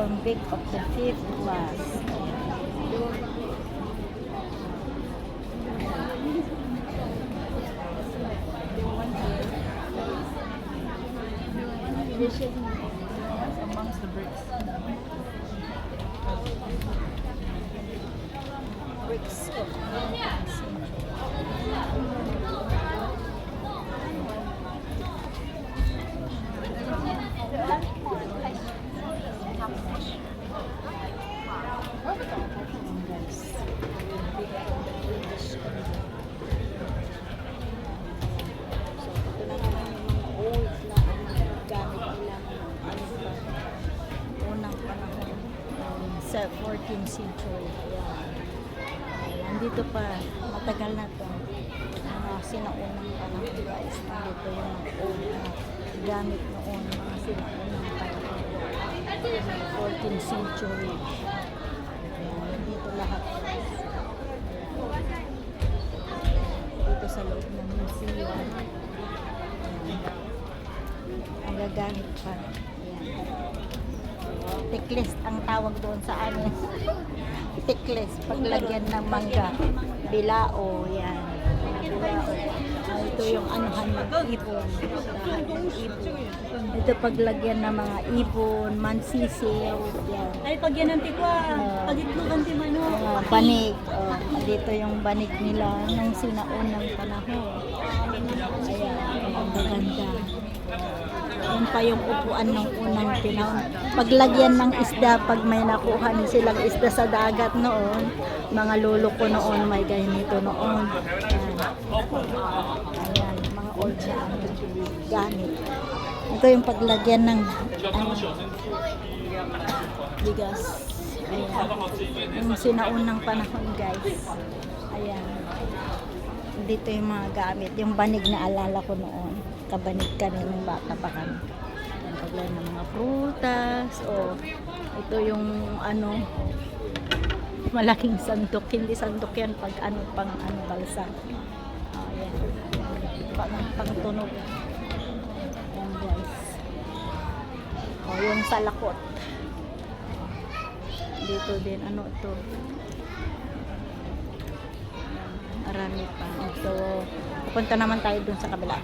convict of the fifth class. Amongst the bricks. Bricks of sa 14th century. Ayan. Nandito pa, matagal na to. Mga sinaunang panahon, guys. Nandito yung old na gamit noon, mga sinaunang panahon. 14th century. Ayan, nandito lahat. Ayan. Dito sa loob ng museum. Ayan. Ang gagamit pa. Ayan. Tiklis ang tawag doon sa amin. Tiklis, paglagyan ng mangga. Bilao, yan. Bilao. Ito yung anuhan ng ibon. Ito paglagyan ng mga ibon, mansisiw, yan. Ay, pag yan ang tikwa, pag itlogan di mano. Banig. Dito yung banig nila nung sinaunang panahon. Ayan, ang maganda. Yun pa yung upuan ng unang pinahon. Paglagyan ng isda, pag may nakuha silang isda sa dagat noon, mga lolo ko noon, may ganito noon. Ayan, mga old na gamit. Ito yung paglagyan ng bigas. Ayan. Yung sinaunang panahon, guys. Ayan. Dito yung mga gamit. Yung banig na alala ko noon. Kabanig kami nung bata pa kami. Yung paglagay ng mga prutas. O ito yung ano, malaking sandok. Hindi sandok yan pag ano, pang ano, balsa. Ayan. Pang tunog. Ayan, guys. O yung salakot. Dito din, ano ito. Marami pa. So, pupunta naman tayo dun sa kabila.